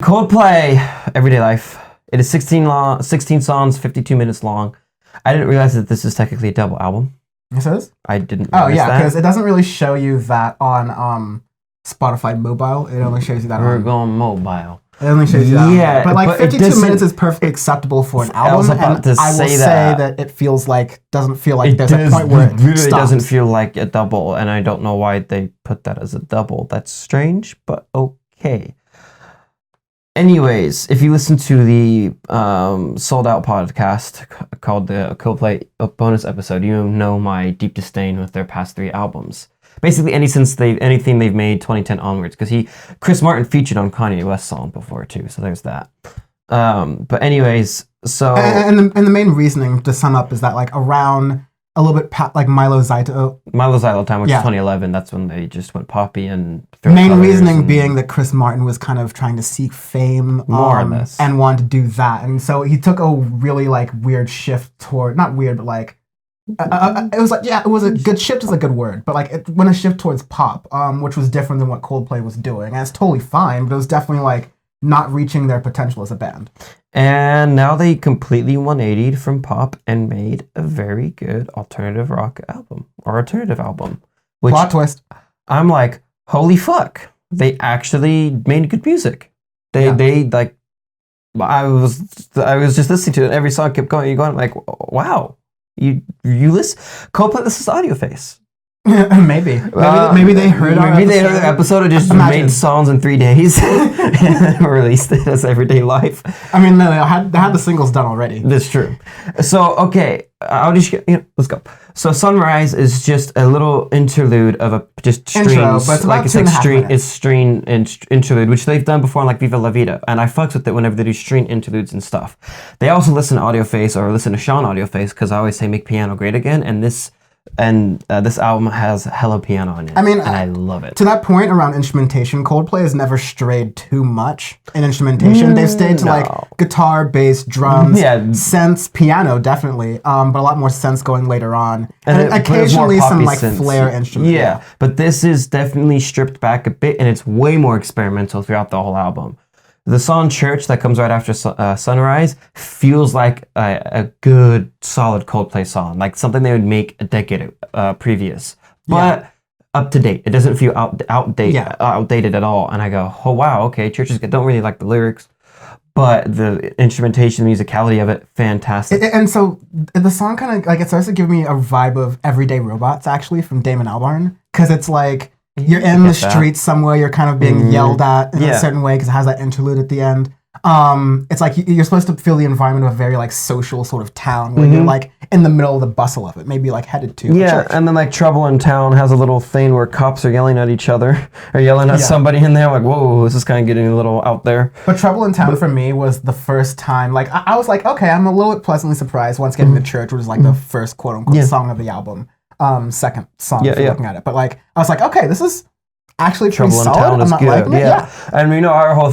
Coldplay, Everyday Life. It is 16 songs, 52 minutes long. I didn't realize that this is technically a double album. It says? I didn't Oh, realize yeah, that. because it doesn't really show you that on Spotify mobile. It only shows you that We're on... going mobile. It only shows you that. Yeah, but like but 52 minutes is perfectly acceptable for an album. I was about to I will say say that it doesn't feel like there's a point where it really stops. doesn't feel like a double, and I don't know why they put that as a double. That's strange, but okay. Anyways, if you listen to the Sold Out podcast called the Coldplay bonus episode, you know my deep disdain with their past 3 albums. Basically, anything they've made 2010 onwards, because Chris Martin featured on Kanye West's song before too, so there's that. But anyways, so and the main reasoning to sum up is that like around a little bit like Milo Zyto time, which is 2011, that's when they just went poppy and main reasoning being that Chris Martin was kind of trying to seek fame more or less and wanted to do that, and so he took a really like weird shift toward not weird but like. It was like, yeah, it was a good shift is a good word, but like it went a shift towards pop, which was different than what Coldplay was doing. And it's totally fine, but it was definitely like not reaching their potential as a band. And now they completely 180'd from pop and made a very good alternative rock album or alternative album. Which plot twist. I'm like, holy fuck. They actually made good music. They like, I was just listening to it. Every song kept going. I'm like, wow. You listen, Coldplay. This is Audioface. Maybe they heard. Maybe they heard the episode and just made songs in 3 days and released it as Everyday Life. I mean, no, they had the singles done already. That's true. So okay, I'll just let's go. So Sunrise is just a little interlude of a just strings, intro, but it's about like 2.5 minutes. It's string interlude, which they've done before on like Viva La Vida, and I fucks with it whenever they do string interludes and stuff. They also listen to Audioface or listen to Sean Audioface because I always say make piano great again, and this album has hella piano on it. I mean, and I love it. To that point around instrumentation, Coldplay has never strayed too much in instrumentation. They've stayed to like guitar, bass, drums, synths, piano, definitely, but a lot more synths going later on, and occasionally some like flare instruments. Yeah, but this is definitely stripped back a bit, and it's way more experimental throughout the whole album. The song Church that comes right after Sunrise feels like a good, solid Coldplay song, like something they would make a decade previous, but up to date. It doesn't feel outdated at all. And I go, oh wow, okay, Church don't really like the lyrics, but the instrumentation, the musicality of it, fantastic. And so the song kind of like it starts to give me a vibe of Everyday Robots actually from Damon Albarn, because it's like. You're in the streets somewhere, you're kind of being yelled at in a certain way because it has that interlude at the end. It's like you're supposed to feel the environment of a very like social sort of town where you're like in the middle of the bustle of it, maybe like headed to a church. And then like Trouble in Town has a little thing where cops are yelling at each other or yelling at somebody in there. Like, whoa, this is kind of getting a little out there. But Trouble in Town for me was the first time, like I was like, okay, I'm a little bit pleasantly surprised once getting to Church, which is like the first quote unquote song of the album. Second song if you're looking at it. But like I was like, okay, this is actually pretty solid. Trouble in Town is good. And you know our whole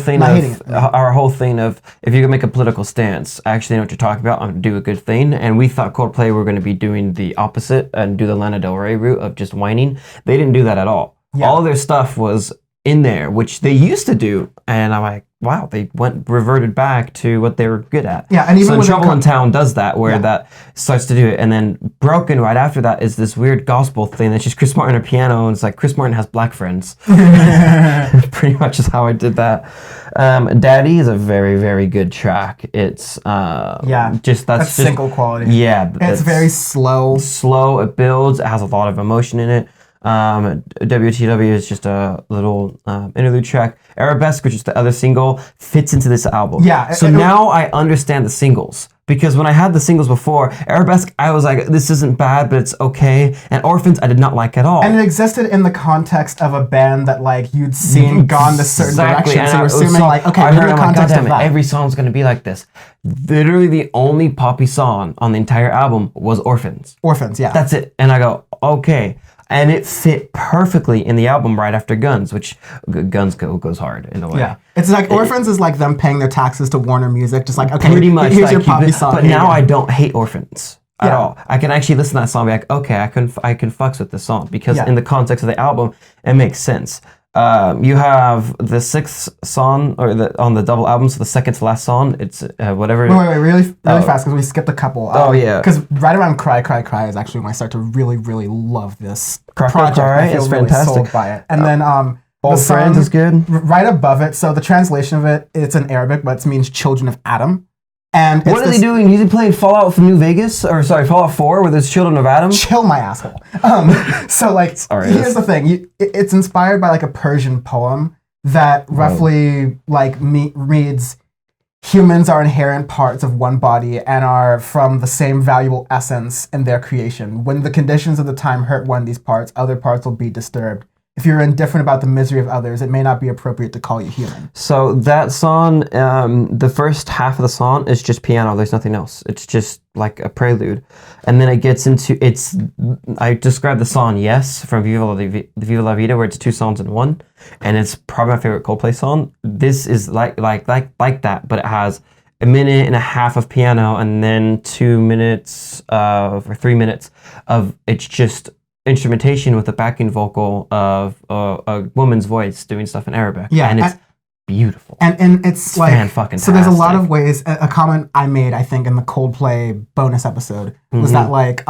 thing of if you're gonna make a political stance, I actually know what you're talking about. I'm gonna do a good thing. And we thought Coldplay were gonna be doing the opposite and do the Lana Del Rey route of just whining. They didn't do that at all. All of their stuff was in there, which they used to do, and I'm like, wow, they reverted back to what they were good at. Yeah, and even so Trouble in Town does that, where that starts to do it, and then Broken right after that is this weird gospel thing that's just Chris Martin on a piano, and it's like Chris Martin has black friends. Pretty much is how I did that. Daddy is a very, very good track. It's that's single quality. Yeah, it's very slow. Slow. It builds. It has a lot of emotion in it. WTW is just a little interlude track. Arabesque, which is the other single, fits into this album. Yeah. So now I understand the singles. Because when I had the singles before, Arabesque, I was like, this isn't bad, but it's okay. And Orphans, I did not like at all. And it existed in the context of a band that like you'd seen gone this certain direction. And so you're assuming like, okay, in the context of that. Every song's going to be like this. Literally the only poppy song on the entire album was Orphans. Orphans, yeah. That's it. And I go, okay. And it fit perfectly in the album right after Guns, which Guns goes hard in a way. Yeah, it's like Orphans is like them paying their taxes to Warner Music, just like, okay, pretty much here's like your poppy song. But now I don't hate Orphans at all. I can actually listen to that song and be like, okay, I can fucks with this song because in the context of the album, it makes sense. You have the sixth song, or on the double album, so the second to last song. It's whatever. Wait, really fast because we skipped a couple. Yeah. Because right around "Cry, Cry, Cry" is actually when I start to really, really love this project. Cry I feel is really fantastic. sold by it. And then Old Friends is good. Right above it. So the translation of it's in Arabic, but it means "children of Adam." And what are they doing? Is he playing Fallout from New Vegas? Or sorry, Fallout 4 with his Children of Adam? Chill my asshole. So like, here's the thing. It's inspired by like a Persian poem that roughly like reads, humans are inherent parts of one body and are from the same valuable essence in their creation. When the conditions of the time hurt one of these parts, other parts will be disturbed. If you're indifferent about the misery of others, it may not be appropriate to call you human. So that song, the first half of the song is just piano. There's nothing else. It's just like a prelude. And then it gets into, I described the song Yes from Viva La Vida, where it's two songs in one. And it's probably my favorite Coldplay song. This is like that, but it has a minute and a half of piano and then 2 minutes or 3 minutes of, it's just instrumentation with a backing vocal of a woman's voice doing stuff in Arabic. Yeah, and it's beautiful. And it's like fan-fucking-tastic. So there's a lot of ways. A comment I made, I think, in the Coldplay bonus episode was that like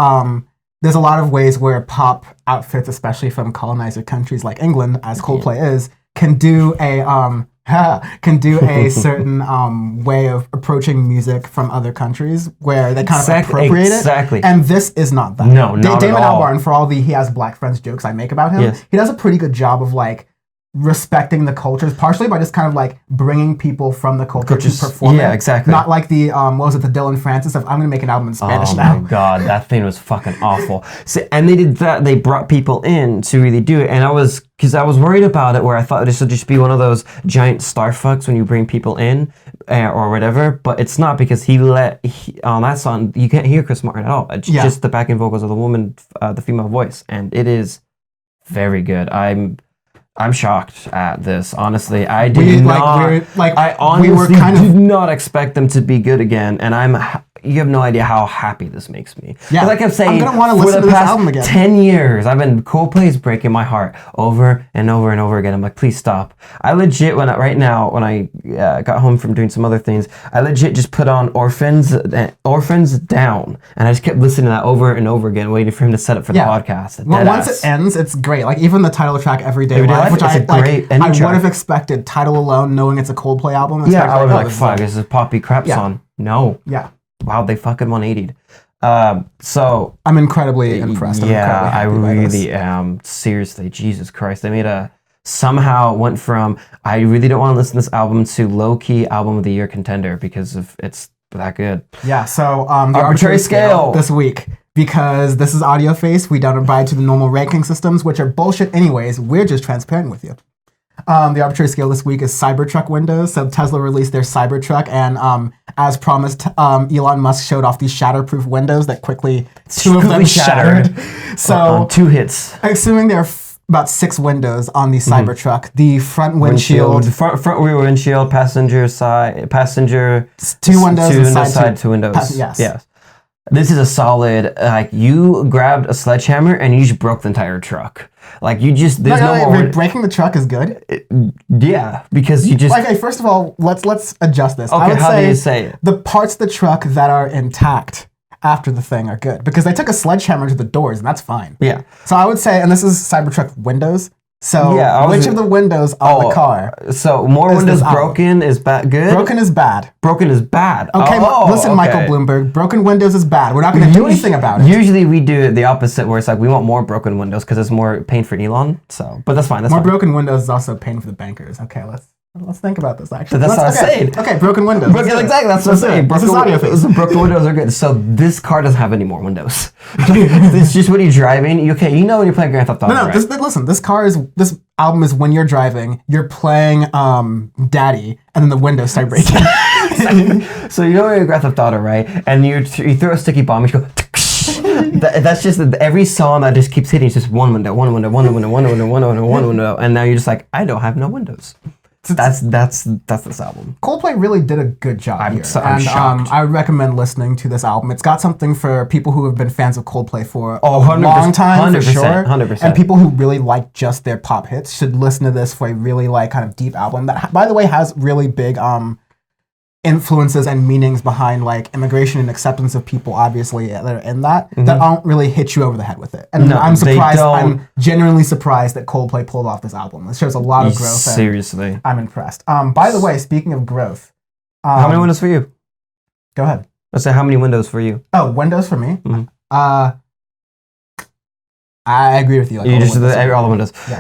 there's a lot of ways where pop outfits, especially from colonizer countries like England, as Coldplay is, can do a certain way of approaching music from other countries where they kind of appropriate it. Exactly. And this is not that. No, not Damon at all. Albarn, for all the he has black friends jokes I make about him, he does a pretty good job of like respecting the cultures, partially by just kind of like bringing people from the culture to perform it. Yeah, exactly. Not like the, what was it, the Dylan Francis of, I'm going to make an album in Spanish now. Oh my God, that thing was fucking awful. So, and they did that, they brought people in to really do it, and because I was worried about it, where I thought this would just be one of those giant star fucks when you bring people in, or whatever, but it's not, because on that song, you can't hear Chris Martin at all. It's just the backing vocals of the woman, the female voice, and it is very good. I'm shocked at this. Honestly, I did not expect them to be good again, and you have no idea how happy this makes me. Yeah, like I kept saying, I'm gonna want to listen to this album again. 10 years, Coldplay is breaking my heart over and over and over again. I'm like, please stop. I legit, when I got home from doing some other things, I legit just put on Orphans Down, and I just kept listening to that over and over again, waiting for him to set up for the podcast. Well, once it ends, it's great. Like even the title track, Everyday Life, which I would have expected, title alone, knowing it's a Coldplay album. I would have been like, fuck, this is a poppy crap song. No. Yeah. Wow, they fucking 180'd. So I'm incredibly impressed. I really am. Seriously, Jesus Christ. They somehow went from, I really don't want to listen to this album, to low-key album of the year contender because it's that good. Yeah, so the arbitrary scale this week, because this is Audioface, we don't abide to the normal ranking systems, which are bullshit anyways. We're just transparent with you. The arbitrary scale this week is Cybertruck windows. So Tesla released their Cybertruck, and as promised, Elon Musk showed off these shatterproof windows that quickly, two of them shattered. So 2 hits. Assuming there are about 6 windows on the Cybertruck. The front windshield, front rear windshield, passenger side, 2 windows, and side 2 windows. Yes. This is a solid, like, you grabbed a sledgehammer and you just broke the entire truck. Like, there's no more... Breaking the truck is good? Yeah, because you just... Okay, first of all, let's adjust this. Okay, how do you say it? The parts of the truck that are intact after the thing are good, because they took a sledgehammer to the doors, and that's fine. Yeah. So I would say, and this is Cybertruck windows, so which of the windows on the car? So more windows broken is good? Broken is bad. Broken is bad. Okay, listen, Michael Bloomberg, broken windows is bad. We're not going to do anything about it. Usually we do the opposite, where it's like we want more broken windows because it's more pain for Elon. So, but that's fine. More broken windows is also pain for the bankers. Okay, let's think about this, actually. That's what I'm saying. Okay, broken windows. Exactly, that's what I'm saying. Broken windows are good. So this car doesn't have any more windows. It's just when you're driving. You know when you're playing Grand Theft Auto, right? Listen, this album is when you're driving, you're playing Daddy, and then the windows start breaking. So you know when you're Grand Theft Auto, right? And you throw a sticky bomb, you go... That's just every song that just keeps hitting. It's just one window, and now you're just like, I don't have no windows. That's this album. Coldplay really did a good job here. I'm shocked. I recommend listening to this album. It's got something for people who have been fans of Coldplay for a 100%, long time, for sure. 100%. And people who really like just their pop hits should listen to this for a really like kind of deep album that, by the way, has really big influences and meanings behind like immigration and acceptance of people, obviously, that are in that don't really hit you over the head with it. And I'm surprised. I'm genuinely surprised that Coldplay pulled off this album. It shows a lot of growth. Seriously, I'm impressed. By the way, speaking of growth, how many windows for you? Go ahead. Let's say how many windows for you? Oh, windows for me. Mm-hmm. I agree with you. Like, you just did all the windows. Yeah.